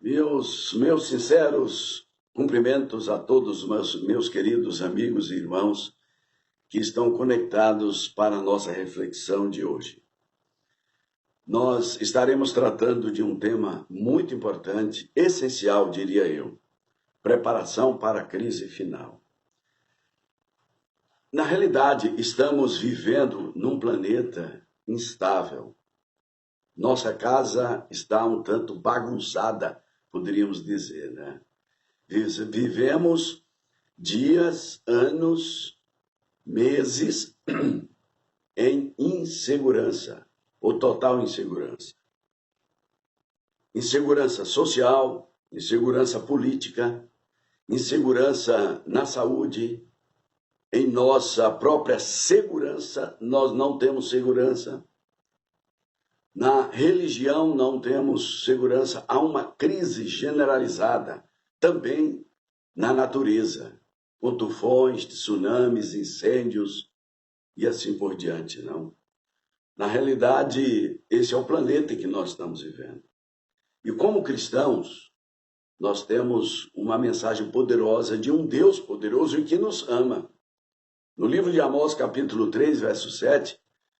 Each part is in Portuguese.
Meus sinceros cumprimentos a todos os meus queridos amigos e irmãos que estão conectados para a nossa reflexão de hoje. Nós estaremos tratando de um tema muito importante, essencial, diria eu: preparação para a crise final. Na realidade, estamos vivendo num planeta instável. Nossa casa está um tanto bagunçada, poderíamos dizer, né? Vivemos dias, anos, meses em insegurança, ou total insegurança. Insegurança social, insegurança política, insegurança na saúde, em nossa própria segurança, nós não temos segurança. Na religião não temos segurança, há uma crise generalizada também na natureza, com tufões, tsunamis, incêndios e assim por diante, não? Na realidade, esse é o planeta em que nós estamos vivendo. E como cristãos, nós temos uma mensagem poderosa de um Deus poderoso e que nos ama. No livro de Amós, capítulo 3, verso 7,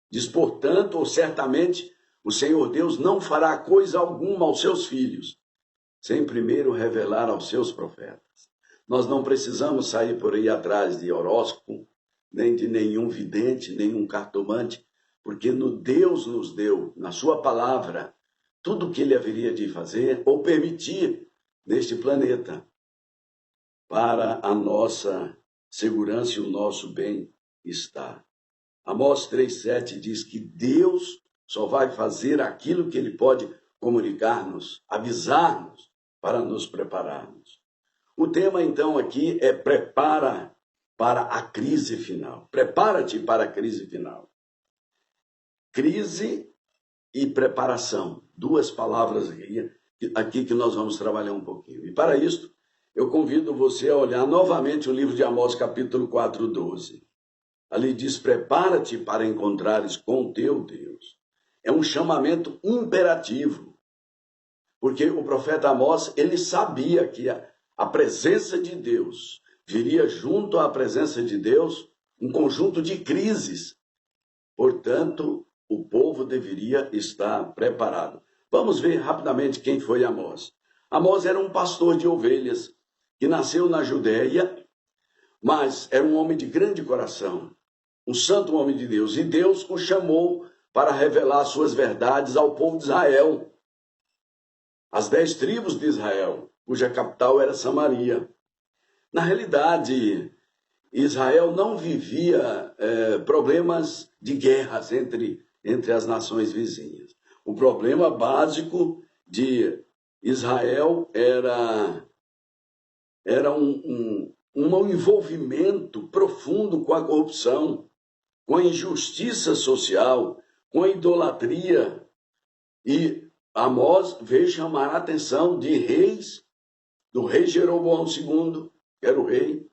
diz: portanto, ou certamente, o Senhor Deus não fará coisa alguma aos seus filhos, sem primeiro revelar aos seus profetas. Nós não precisamos sair por aí atrás de horóscopo, nem de nenhum vidente, nenhum cartomante, porque Deus nos deu, na sua palavra, tudo o que ele haveria de fazer ou permitir neste planeta para a nossa segurança e o nosso bem-estar. Amós 3,7 diz que Deus só vai fazer aquilo que ele pode comunicar-nos, avisar-nos, para nos prepararmos. O tema, então, aqui é prepara para a crise final. Prepara-te para a crise final. Crise e preparação. Duas palavras aqui que nós vamos trabalhar um pouquinho. E para isso, eu convido você a olhar novamente o livro de Amós, capítulo 4:12. Ali diz: prepara-te para encontrares com o teu Deus. É um chamamento imperativo, porque o profeta Amós, ele sabia que a presença de Deus viria junto à presença de Deus um conjunto de crises. Portanto, o povo deveria estar preparado. Vamos ver rapidamente quem foi Amós. Amós era um pastor de ovelhas que nasceu na Judéia, mas era um homem de grande coração, um santo homem de Deus, e Deus o chamou para revelar suas verdades ao povo de Israel, as 10 tribos de Israel, cuja capital era Samaria. Na realidade, Israel não vivia problemas de guerras entre as nações vizinhas. O problema básico de Israel era um envolvimento profundo com a corrupção, com a injustiça social, com a idolatria. E Amós veio chamar a atenção de reis, do rei Jeroboão II, que era o rei,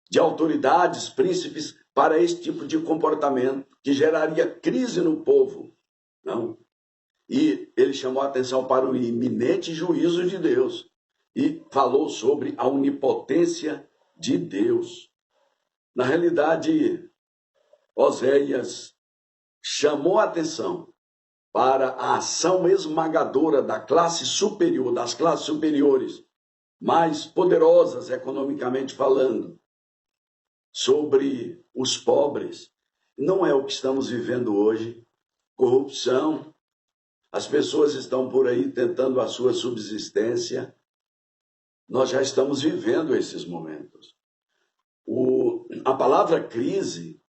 de autoridades, príncipes, para esse tipo de comportamento que geraria crise no povo, não? E ele chamou a atenção para o iminente juízo de Deus e falou sobre a onipotência de Deus. Na realidade, Oséias chamou a atenção para a ação esmagadora da classe superior, das classes superiores, mais poderosas economicamente falando, sobre os pobres. Não é o que estamos vivendo hoje. Corrupção, as pessoas estão por aí tentando a sua subsistência. Nós já estamos vivendo esses momentos. A palavra crise,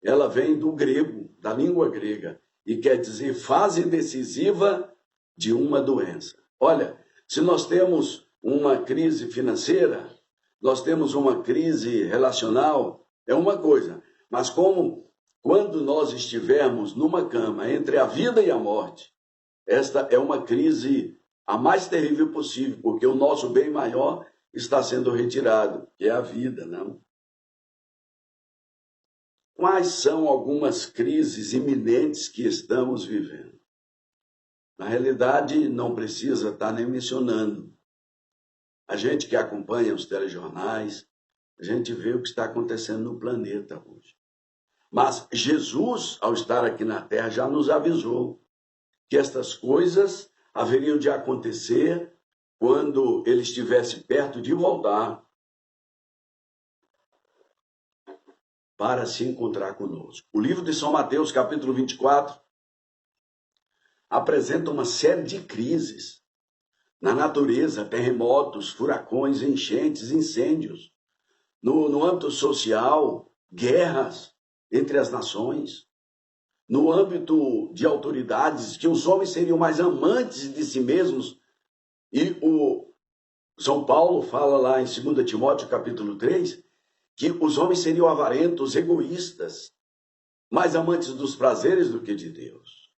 ela vem do grego, da língua grega, e quer dizer fase decisiva de uma doença. Olha, se nós temos uma crise financeira, nós temos uma crise relacional, é uma coisa. Mas quando nós estivermos numa cama entre a vida e a morte, esta é uma crise a mais terrível possível, porque o nosso bem maior está sendo retirado, que é a vida, não? Quais são algumas crises iminentes que estamos vivendo? Na realidade, não precisa estar nem mencionando. A gente que acompanha os telejornais, a gente vê o que está acontecendo no planeta hoje. Mas Jesus, ao estar aqui na Terra, já nos avisou que estas coisas haveriam de acontecer quando ele estivesse perto de voltar para se encontrar conosco. O livro de São Mateus, capítulo 24, apresenta uma série de crises na natureza, terremotos, furacões, enchentes, incêndios. No âmbito social, guerras entre as nações. No âmbito de autoridades, que os homens seriam mais amantes de si mesmos. E o São Paulo fala lá em 2 Timóteo, capítulo 3, que os homens seriam avarentos, egoístas, mais amantes dos prazeres do que de Deus.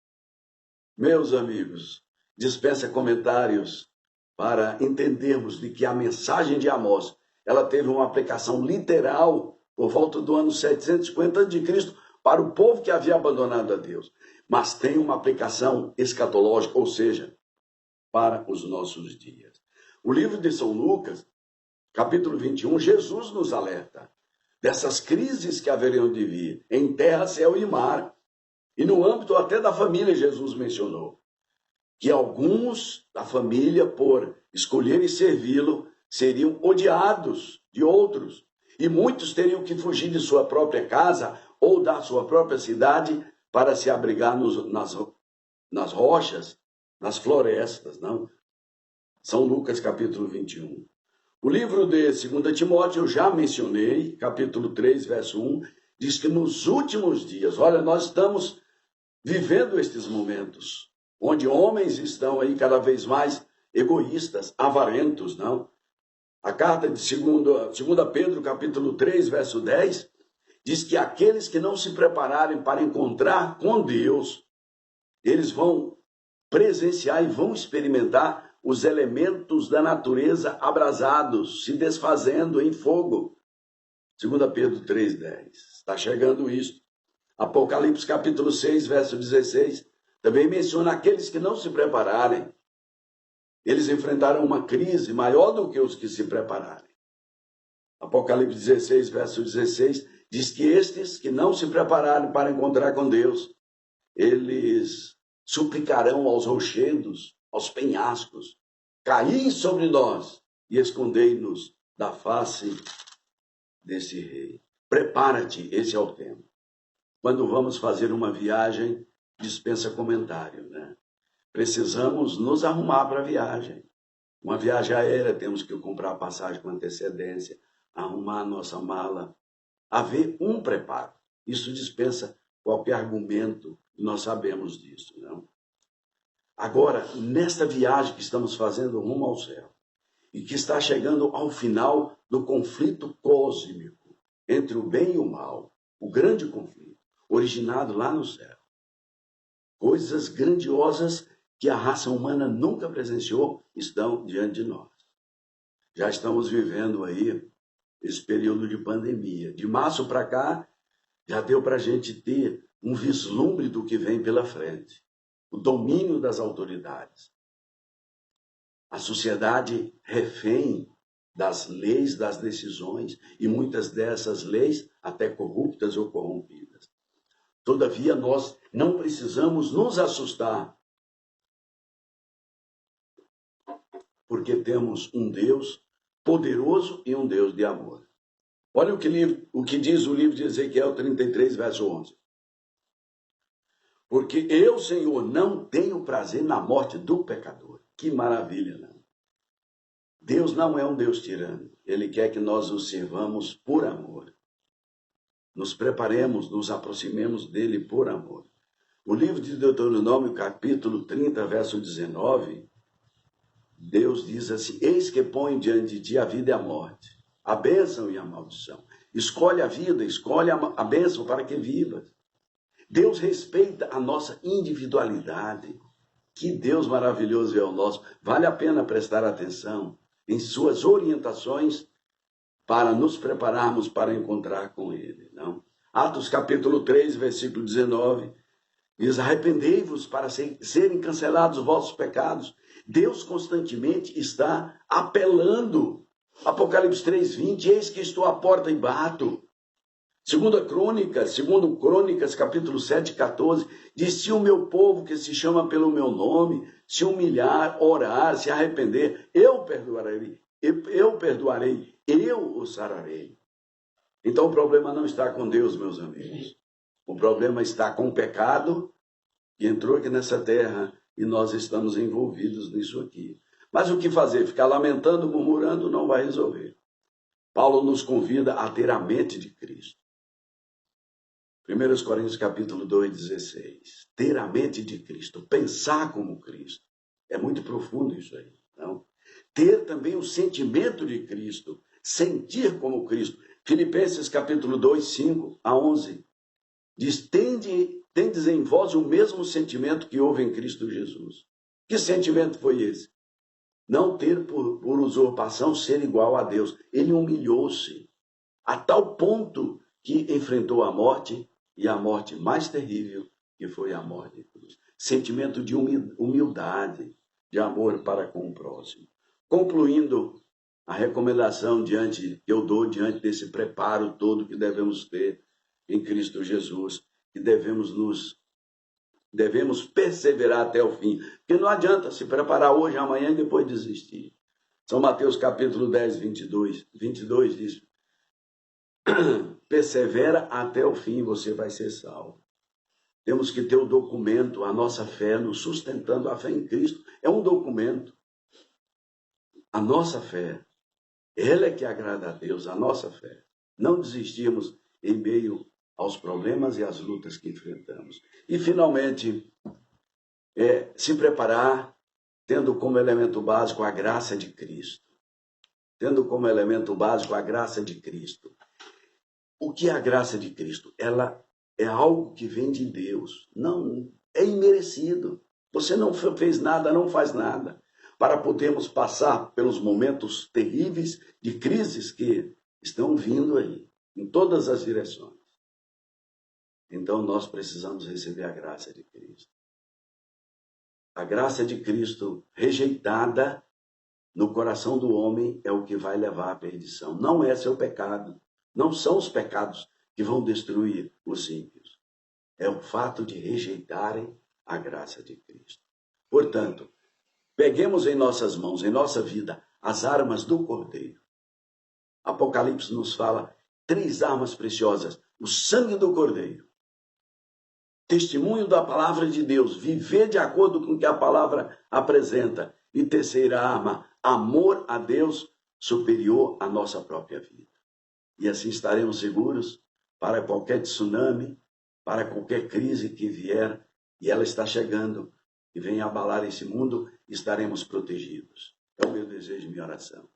Meus amigos, dispensa comentários para entendermos de que a mensagem de Amós, ela teve uma aplicação literal por volta do ano 750 a.C., para o povo que havia abandonado a Deus. Mas tem uma aplicação escatológica, ou seja, para os nossos dias. O livro de São Lucas, capítulo 21, Jesus nos alerta dessas crises que haveriam de vir em terra, céu e mar. E no âmbito até da família, Jesus mencionou que alguns da família, por escolherem servi-lo, seriam odiados de outros. E muitos teriam que fugir de sua própria casa ou da sua própria cidade para se abrigar nas rochas, nas florestas. Não? São Lucas, capítulo 21. O livro de 2 Timóteo, eu já mencionei, capítulo 3, verso 1, diz que nos últimos dias, olha, nós estamos vivendo estes momentos, onde homens estão aí cada vez mais egoístas, avarentos, não? A carta de 2 Pedro, capítulo 3, verso 10, diz que aqueles que não se prepararem para encontrar com Deus, eles vão presenciar e vão experimentar os elementos da natureza abrasados, se desfazendo em fogo. 2 Pedro 3,10. Está chegando isso. Apocalipse capítulo 6, verso 16, também menciona aqueles que não se prepararem. Eles enfrentarão uma crise maior do que os que se prepararem. Apocalipse 16, verso 16, diz que estes que não se prepararem para encontrar com Deus, eles suplicarão aos rochedos, aos penhascos, caí sobre nós e escondei-nos da face desse rei. Prepara-te, esse é o tema. Quando vamos fazer uma viagem, dispensa comentário, né? Precisamos nos arrumar para a viagem. Uma viagem aérea, temos que comprar passagem com antecedência, arrumar a nossa mala, haver um preparo. Isso dispensa qualquer argumento, nós sabemos disso, não? Agora, nesta viagem que estamos fazendo rumo ao céu, e que está chegando ao final do conflito cósmico entre o bem e o mal, o grande conflito, originado lá no céu. Coisas grandiosas que a raça humana nunca presenciou estão diante de nós. Já estamos vivendo aí esse período de pandemia. De março para cá, já deu para a gente ter um vislumbre do que vem pela frente. O domínio das autoridades. A sociedade refém das leis, das decisões, e muitas dessas leis até corruptas ou corrompidas. Todavia, nós não precisamos nos assustar, porque temos um Deus poderoso e um Deus de amor. Olha o que diz o livro de Ezequiel 33, verso 11. Porque eu, Senhor, não tenho prazer na morte do pecador. Que maravilha, não? Deus não é um Deus tirano. Ele quer que nós o sirvamos por amor. Nos preparemos, nos aproximemos dele por amor. O livro de Deuteronômio, capítulo 30, verso 19, Deus diz assim: eis que põe diante de ti a vida e a morte, a bênção e a maldição. Escolhe a vida, escolhe a bênção para que vivas. Deus respeita a nossa individualidade. Que Deus maravilhoso é o nosso. Vale a pena prestar atenção em suas orientações para nos prepararmos para encontrar com Ele. Não? Atos capítulo 3, versículo 19, Diz, arrependei-vos para serem cancelados os vossos pecados. Deus constantemente está apelando. Apocalipse 3:20, eis que estou à porta e bato. Segundo Crônicas, capítulo 7:14, diz, se o meu povo que se chama pelo meu nome, se humilhar, orar, se arrepender, eu perdoarei, eu o sararei. Então o problema não está com Deus, meus amigos. O problema está com o pecado que entrou aqui nessa terra e nós estamos envolvidos nisso aqui. Mas o que fazer? Ficar lamentando, murmurando, não vai resolver. Paulo nos convida a ter a mente de Cristo. 1 Coríntios capítulo 2:16. Ter a mente de Cristo, pensar como Cristo. É muito profundo isso aí, não? Ter também o sentimento de Cristo, sentir como Cristo. Filipenses capítulo 2:5-11. Diz, tendes em vós o mesmo sentimento que houve em Cristo Jesus. Que sentimento foi esse? Não ter por usurpação ser igual a Deus. Ele humilhou-se a tal ponto que enfrentou a morte, e a morte mais terrível, que foi a morte de cruz. Sentimento de humildade, de amor para com o próximo. Concluindo a recomendação que eu dou diante desse preparo todo que devemos ter em Cristo Jesus, que devemos perseverar até o fim. Porque não adianta se preparar hoje, amanhã e depois desistir. São Mateus capítulo 10:22 diz, persevera até o fim, você vai ser salvo. Temos que ter o documento, a nossa fé, nos sustentando. A fé em Cristo é um documento. A nossa fé, ela é que agrada a Deus, a nossa fé. Não desistimos em meio aos problemas e às lutas que enfrentamos. E, finalmente, se preparar tendo como elemento básico a graça de Cristo. Tendo como elemento básico a graça de Cristo. O que é a graça de Cristo? Ela é algo que vem de Deus. Não, é imerecido. Você não fez nada, não faz nada. Para podermos passar pelos momentos terríveis de crises que estão vindo aí, em todas as direções. Então nós precisamos receber a graça de Cristo. A graça de Cristo rejeitada no coração do homem é o que vai levar à perdição. Não é seu pecado. Não são os pecados que vão destruir os ímpios. É o fato de rejeitarem a graça de Cristo. Portanto, peguemos em nossas mãos, em nossa vida, as armas do Cordeiro. Apocalipse nos fala 3 armas preciosas. O sangue do Cordeiro. Testemunho da palavra de Deus. Viver de acordo com o que a palavra apresenta. E terceira arma, amor a Deus superior à nossa própria vida. E assim estaremos seguros para qualquer tsunami, para qualquer crise que vier, e ela está chegando, e vem abalar esse mundo, estaremos protegidos. É o meu desejo e minha oração.